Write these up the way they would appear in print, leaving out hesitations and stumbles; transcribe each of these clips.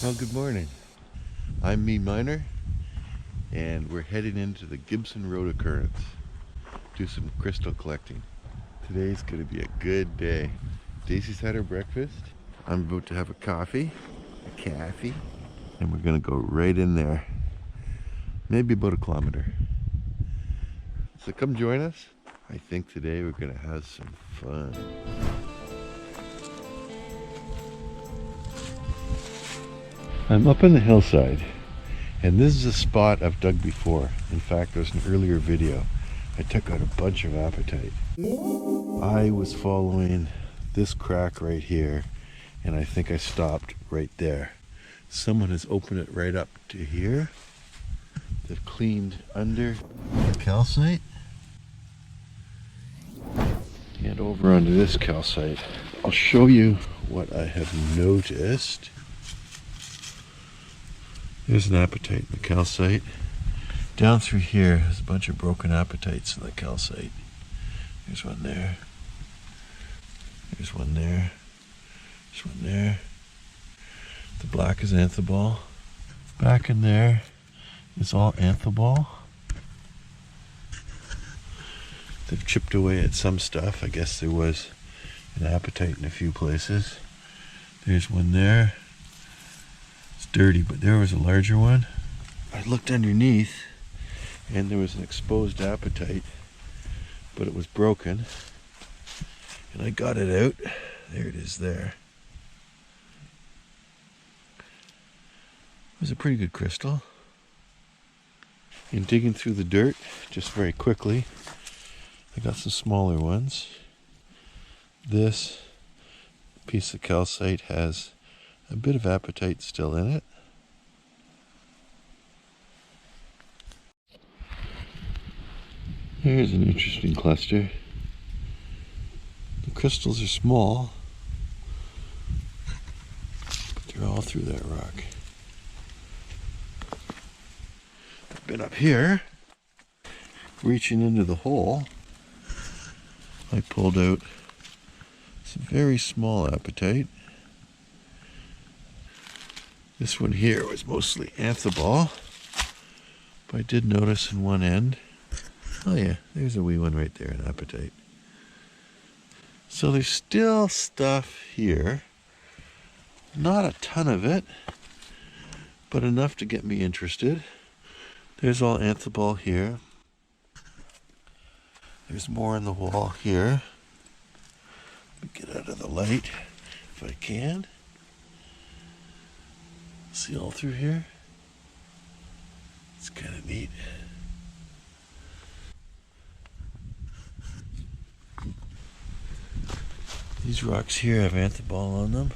Well, good morning. I'm meMiner, and we're heading into the Gibson Road Occurrence. Do some crystal collecting. Today's going to be a good day. Daisy's had her breakfast. I'm about to have a coffee, and we're going to go right in there. Maybe about a kilometer. So come join us. I think today we're going to have some fun. I'm up on the hillside, and this is a spot I've dug before. In fact, there's an earlier video. I took out a bunch of apatite. I was following this crack right here, and I think I stopped right there. Someone has opened it right up to here. They've cleaned under the calcite and over onto this calcite. I'll show you what I have noticed. There's an apatite in the calcite. Down through here, there's a bunch of broken apatites in the calcite. There's one there. There's one there. There's one there. The black is anthoball. Back in there is all anthoball. They've chipped away at some stuff. I guess there was an apatite in a few places. There's one there. It's dirty, but there was a larger one. I looked underneath and there was an exposed apatite, but it was broken. And I got it out. There it is there. It was a pretty good crystal. In digging through the dirt, just very quickly, I got some smaller ones. This piece of calcite has a bit of apatite still in it. Here's an interesting cluster. The crystals are small, but they're all through that rock. I've been up here, reaching into the hole. I pulled out some very small apatite. This one here was mostly anthoball, but I did notice in one end, oh yeah, there's a wee one right there, an apatite. So there's still stuff here. Not a ton of it, but enough to get me interested. There's all anthoball here. There's more in the wall here. Let me get out of the light if I can. See all through here? It's kind of neat. These rocks here have anthoball on them.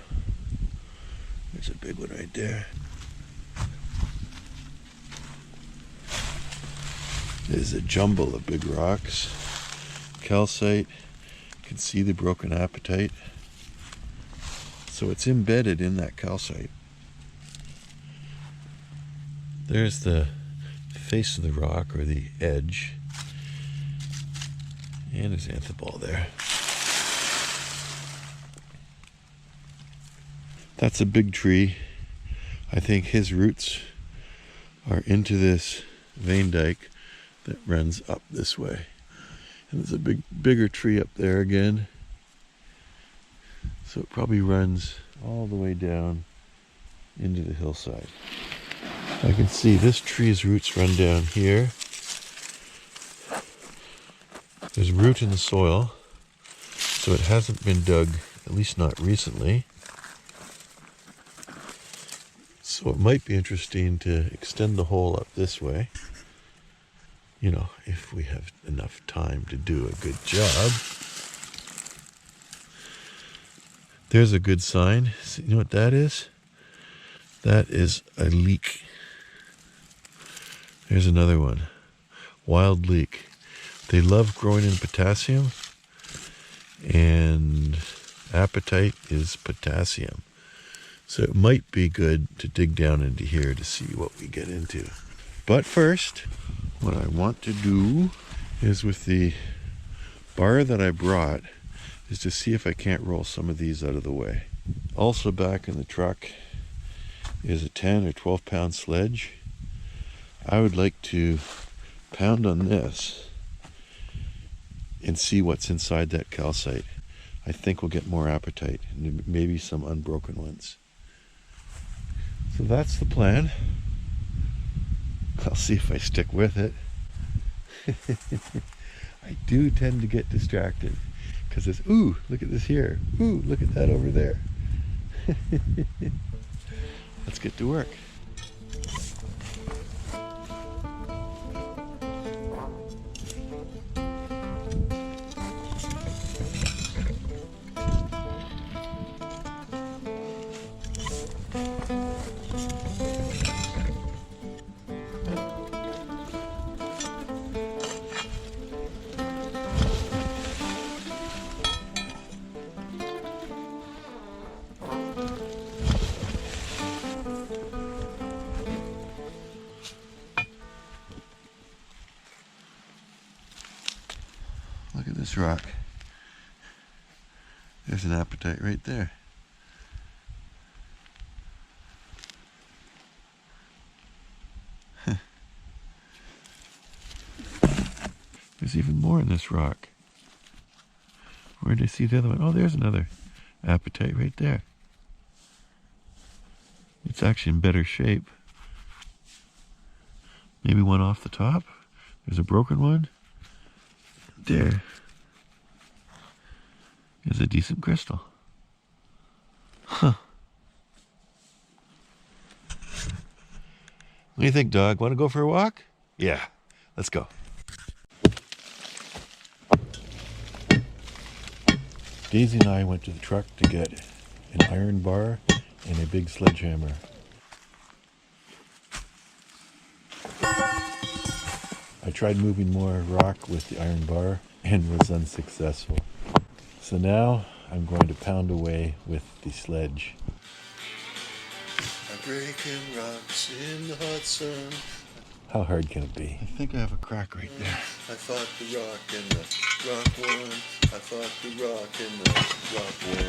There's a big one right there. There's a jumble of big rocks. Calcite. You can see the broken apatite. So it's embedded in that calcite. There's the face of the rock, or the edge. And there's anthoball there. That's a big tree. I think his roots are into this vein dike that runs up this way. And there's a bigger tree up there again. So it probably runs all the way down into the hillside. I can see this tree's roots run down here. There's root in the soil, so it hasn't been dug, at least not recently. So it might be interesting to extend the hole up this way. You know, if we have enough time to do a good job. There's a good sign. See, you know what that is? That is a leek. There's another one. Wild leek. They love growing in potassium, and apatite is potassium. So it might be good to dig down into here to see what we get into. But first, what I want to do is, with the bar that I brought, is to see if I can't roll some of these out of the way. Also back in the truck is a 10 or 12 pound sledge. I would like to pound on this and see what's inside that calcite. I think we'll get more apatite and maybe some unbroken ones. So that's the plan. I'll see if I stick with it. I do tend to get distracted because it's, ooh, look at this here. Ooh, look at that over there. Let's get to work. Look at this rock. There's an apatite right there. There's even more in this rock. Where did I see the other one? Oh, there's another apatite right there. It's actually in better shape. Maybe one off the top. There's a broken one. There is a decent crystal. Huh. What do you think, dog? Want to go for a walk? Yeah, let's go. Daisy and I went to the truck to get an iron bar and a big sledgehammer. I tried moving more rock with the iron bar and was unsuccessful. So now I'm going to pound away with the sledge. I'm breaking rocks in the hot sun. How hard can it be? I think I have a crack right there. I fought the rock and the rock won. I fought the rock and the rock won.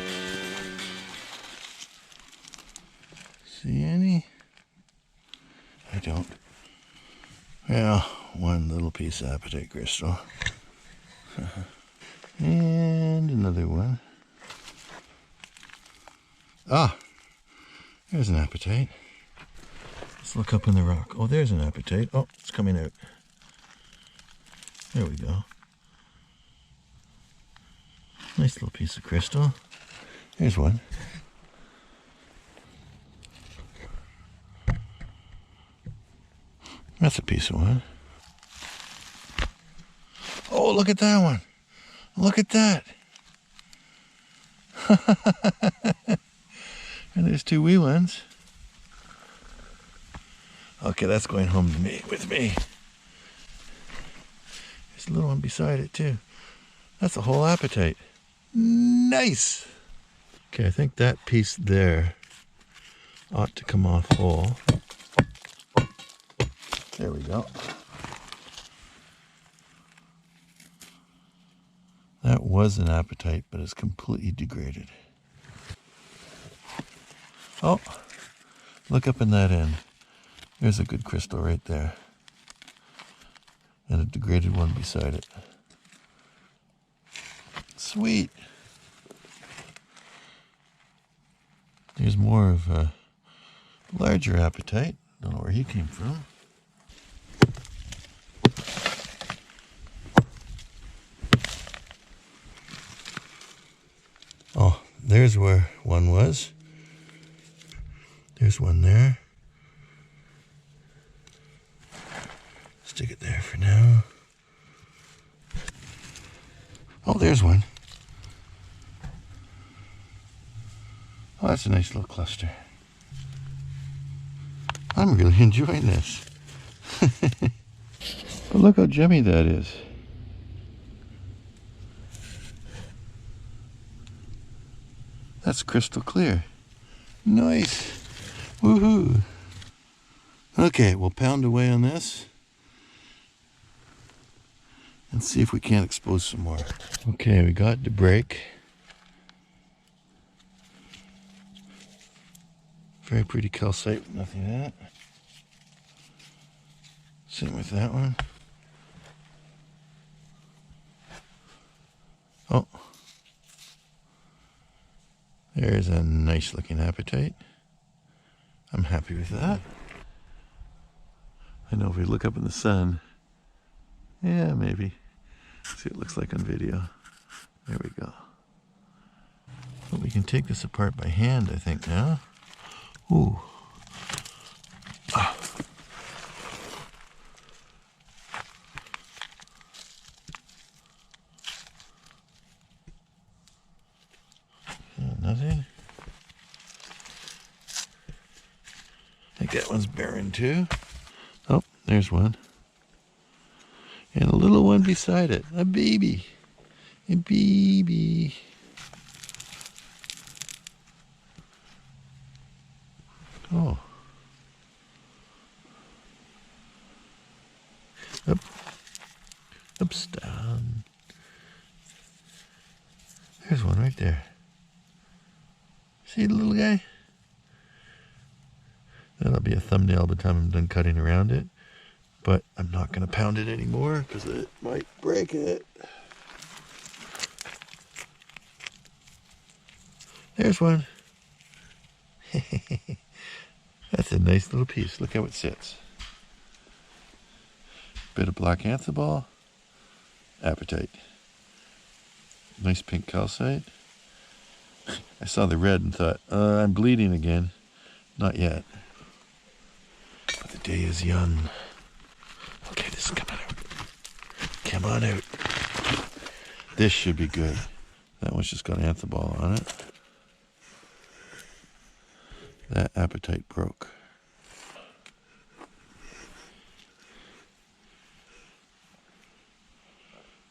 See any? I don't. Well, one little piece of apatite crystal. And another one. Ah, there's an apatite. Let's look up in the rock. Oh, there's an apatite. Oh, it's coming out. There we go. Nice little piece of crystal. There's one. That's a piece of one. Oh, look at that one. Look at that. And there's two wee ones. Okay, that's going home to me with me. There's a little one beside it too. That's a whole apatite. Nice. Okay, I think that piece there ought to come off whole. There we go. That was an apatite, but it's completely degraded. Oh, look up in that end. There's a good crystal right there. And a degraded one beside it. Sweet. There's more of a larger apatite. Don't know where he came from. Oh, there's where one was. There's one there. Stick it there for now. Oh, there's one. Oh, that's a nice little cluster. I'm really enjoying this. But look how gemmy that is. That's crystal clear. Nice. Woohoo. Okay, we'll pound away on this and see if we can't expose some more. Okay, we got the break. Very pretty calcite, nothing in it. Same with that one. Oh, there's a nice looking apatite. I'm happy with that. I know if we look up in the sun, yeah, maybe. See what it looks like on video. There we go. But we can take this apart by hand, I think, now. Ooh. Ah. Nothing. I think that one's barren too. Oh, there's one. And a little one beside it. A baby. A baby. Oh. Up. Oops, down. There's one right there. See the little guy? That'll be a thumbnail by the time I'm done cutting around it. But I'm not going to pound it anymore because it might break it. There's one. That's a nice little piece. Look how it sits. Bit of black anthoball. Apatite. Nice pink calcite. I saw the red and thought, I'm bleeding again. Not yet. But the day is young. Okay, this is coming out. Come on out. This should be good. That one's just got anthoball on it. That apatite broke.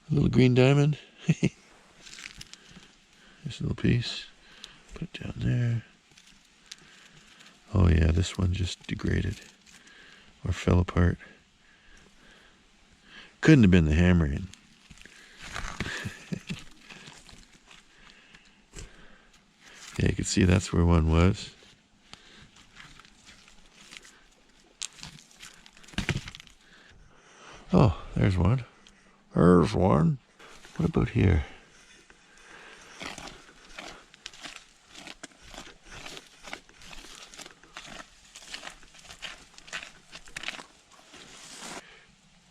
A little green diamond. There's a little piece. Put it down there. Oh yeah, this one just degraded. Or fell apart. Couldn't have been the hammering. Yeah, you can see that's where one was. Oh, there's one. There's one. What about here?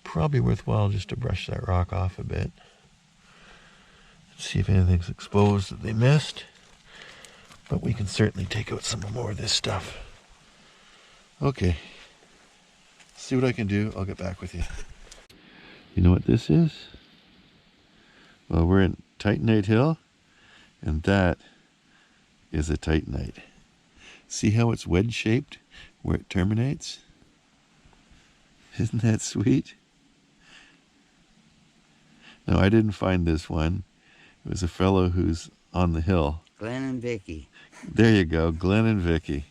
Probably worthwhile just to brush that rock off a bit. See if anything's exposed that they missed. But we can certainly take out some more of this stuff. Okay. See what I can do. I'll get back with you. You know what this is? Well, we're in Titanite Hill, and that is a Titanite. See how it's wedge-shaped where it terminates? Isn't that sweet? No, I didn't find this one. It was a fellow who's on the hill. Glenn and Vicky. There you go, Glenn and Vicky.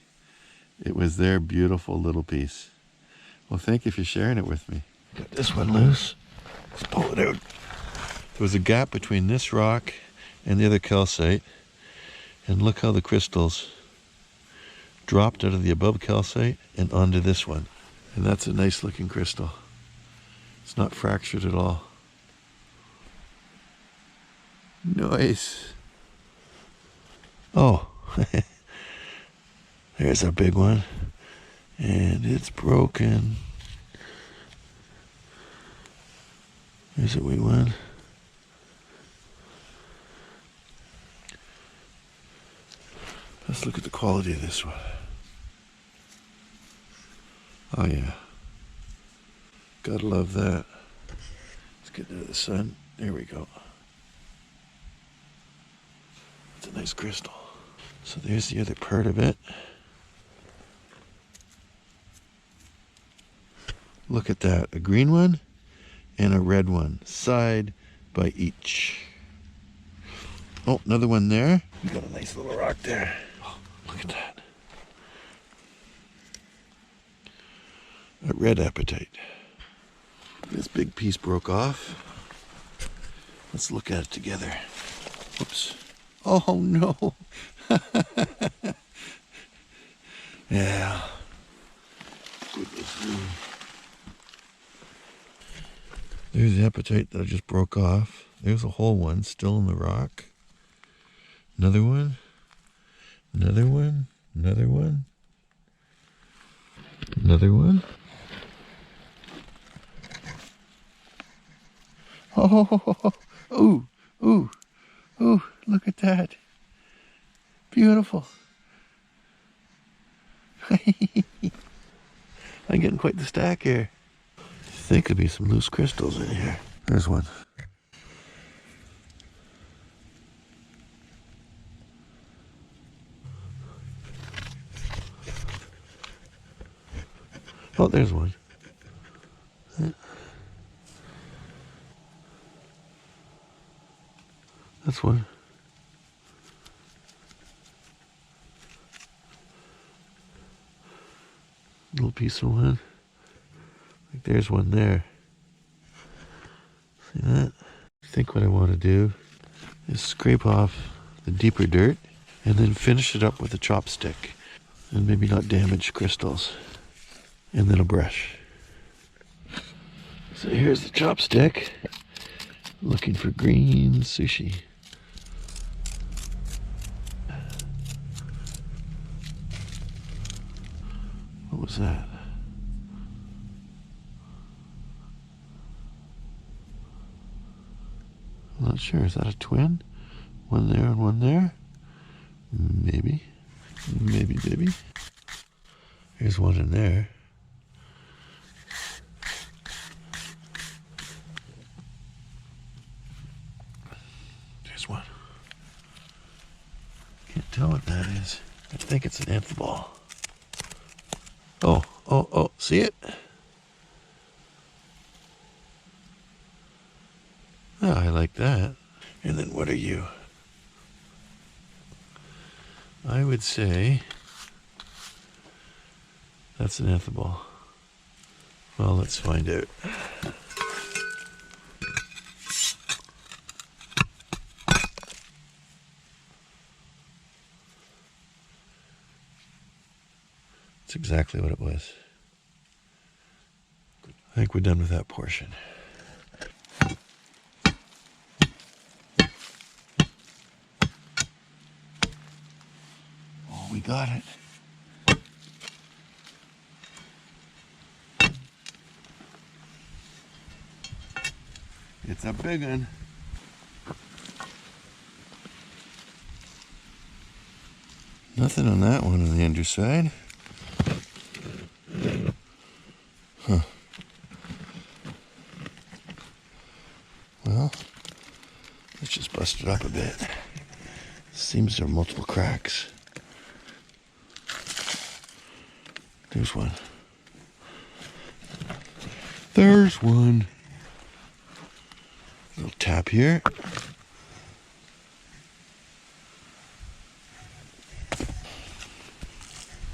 It was their beautiful little piece. Well, thank you for sharing it with me. Got this one loose. Let's pull it out. There was a gap between this rock and the other calcite. And look how the crystals dropped out of the above calcite and onto this one. And that's a nice looking crystal. It's not fractured at all. Nice. Oh, there's a big one. And it's broken. There's a wee one. Let's look at the quality of this one. Oh yeah. Gotta love that. Let's get into the sun. There we go. It's a nice crystal. So there's the other part of it. Look at that. A green one and a red one. Side by each. Oh, another one there. We got a nice little rock there. Oh, look at that. A red apatite. This big piece broke off. Let's look at it together. Whoops. Oh no. Yeah. Goodness me. There's the apatite that I just broke off. There's a whole one still in the rock. Another one. Another one. Another one. Another one. Oh, ooh, ooh, ooh, look at that. Beautiful. I'm getting quite the stack here. I think there'll be some loose crystals in here. There's one. Oh, there's one. That's one. Little piece of one. Like there's one there. See that? I think what I want to do is scrape off the deeper dirt and then finish it up with a chopstick and maybe not damage crystals. And then a brush. So here's the chopstick. Looking for green sushi. What was that? I'm not sure. Is that a twin? One there and one there? Maybe. Maybe, maybe. Here's one in there. There's one. Can't tell what that is. I think it's an anther ball. Oh, oh, oh, see it? Oh, I like that. And then what are you? I would say that's an anther ball. Well, let's find out. That's exactly what it was. I think we're done with that portion. Oh, we got it. It's a big one. Nothing on that one on the underside. Huh. Well, let's just bust it up a bit. Seems there are multiple cracks. There's one. There's one. Little tap here.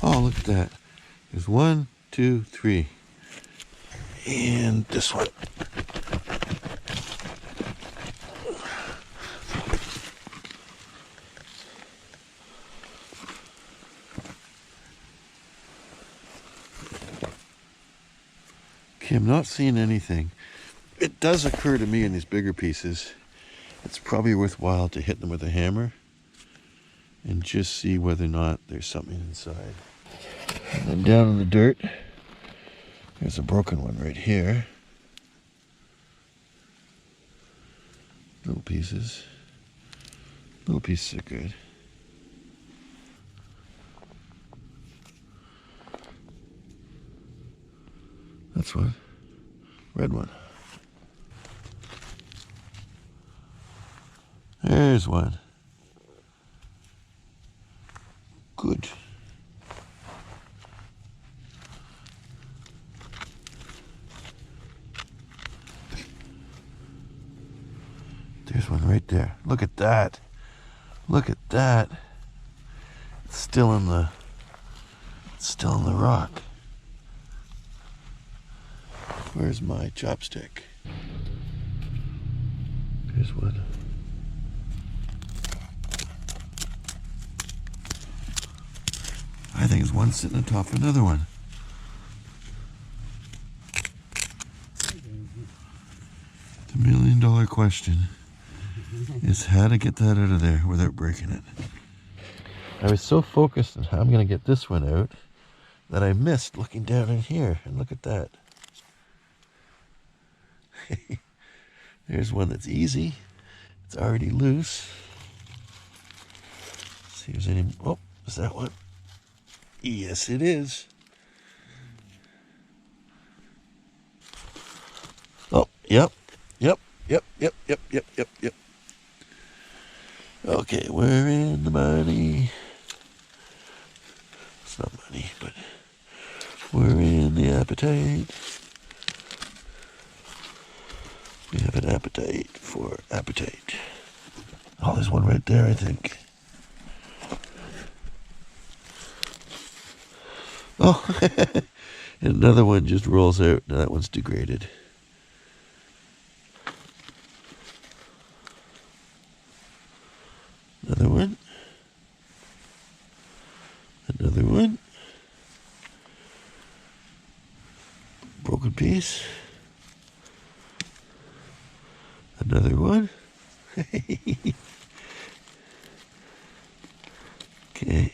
Oh, look at that. There's 1, 2, 3. And this one. Okay, I'm not seeing anything. It does occur to me in these bigger pieces, it's probably worthwhile to hit them with a hammer and just see whether or not there's something inside. And then down in the dirt, there's a broken one right here. Little pieces. Little pieces are good. That's one. Red one. There's one. Good. There's one right there. Look at that. Look at that. It's still in the rock. Where's my chopstick? Here's one. I think it's one sitting on top of another one. The $1,000,000 question is how to get that out of there without breaking it. I was so focused on how I'm going to get this one out that I missed looking down in here. And look at that. There's one that's easy. It's already loose. Let's see if there's any. Oh, is that one? Yes, it is. Oh, yep. Yep. Okay, we're in the money. It's not money, but we're in the Apatite. We have an appetite for Apatite. Oh, there's one right there, I think. Oh, and another one just rolls out. Now that one's degraded. Another one. Another one. Broken piece. Another one. Okay.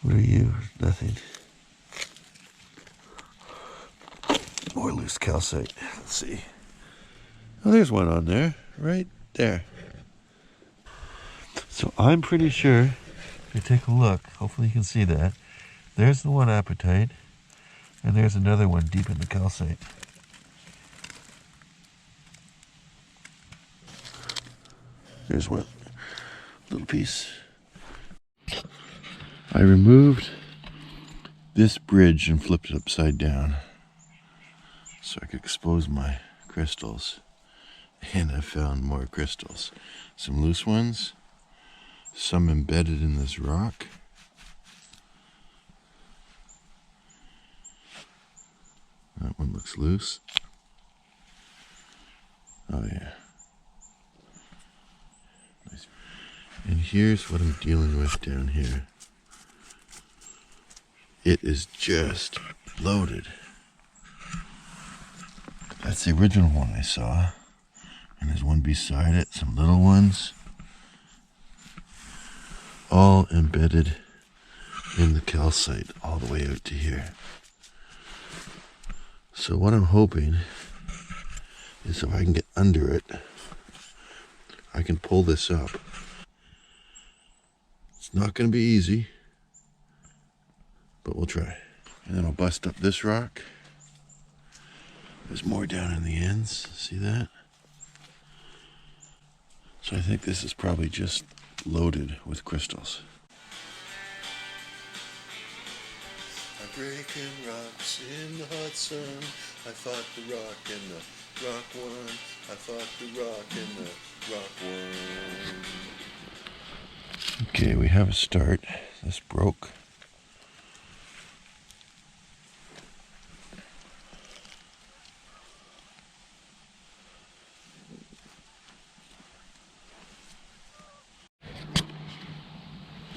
What are you? Nothing. More loose calcite. Let's see. Oh, there's one on there. Right there. So I'm pretty sure, if you take a look, hopefully you can see that. There's the one apatite, and there's another one deep in the calcite. There's one little piece. I removed this bridge and flipped it upside down so I could expose my crystals. And I found more crystals. Some loose ones, some embedded in this rock. That one looks loose. Oh yeah. Nice. And here's what I'm dealing with down here. It is just loaded. That's the original one I saw. And there's one beside it, some little ones. All embedded in the calcite all the way out to here. So what I'm hoping is if I can get under it, I can pull this up. It's not going to be easy, but we'll try. And then I'll bust up this rock. There's more down in the ends. See that? So I think this is probably just loaded with crystals. I'm breaking rocks in the hot sun. I fought the rock and the rock won. I fought the rock and the rock won. Okay, we have a start. This broke.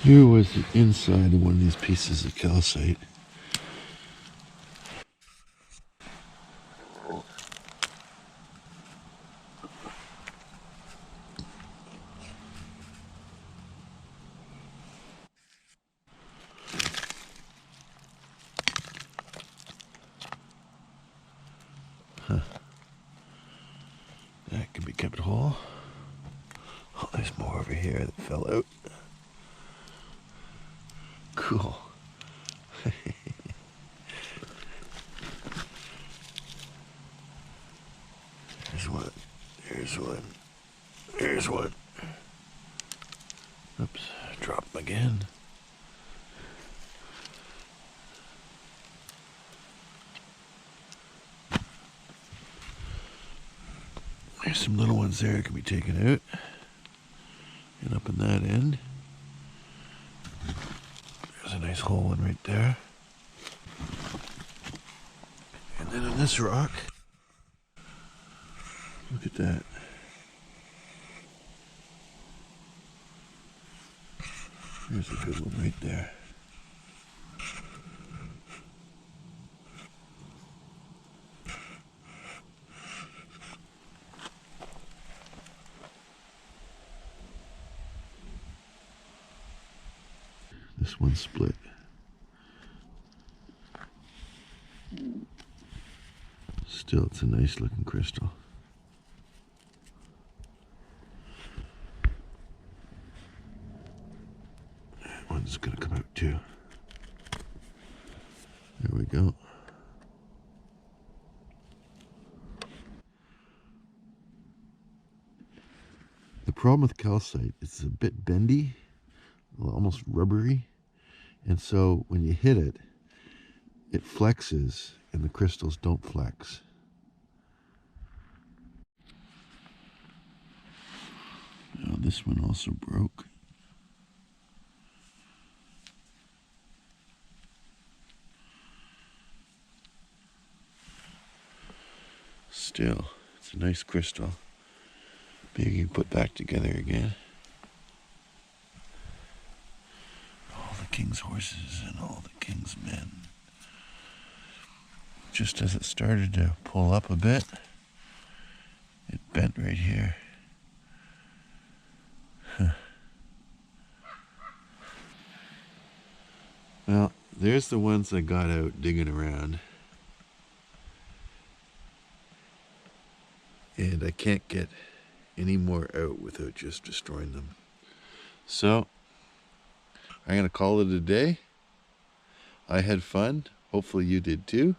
Here was the inside of one of these pieces of calcite. That can be kept whole. Oh, there's more over here that fell out. Cool. There's one. There's one. There's one. Oops, drop them again. There's some little ones there that can be taken out. And up in that end, there's a nice whole one right there. And then in this rock, look at that. Here's a good one right there. This one's split. Still, it's a nice looking crystal. That one's gonna come out too. There we go. The problem with calcite, it's a bit bendy, almost rubbery, and so when you hit it, it flexes and the crystals don't flex. Now this one also broke. Still, it's a nice crystal. Maybe you can put back together again. All the king's horses and all the king's men. Just as it started to pull up a bit, it bent right here. Well, there's the ones I got out digging around. And I can't get any more out without just destroying them. So, I'm going to call it a day. I had fun. Hopefully you did too.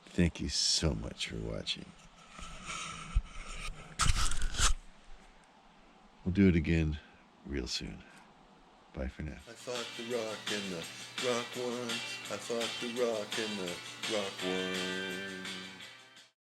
Thank you so much for watching. We'll do it again real soon. Bye for now. I fought the rock and the rock won. I fought the rock and the rock won.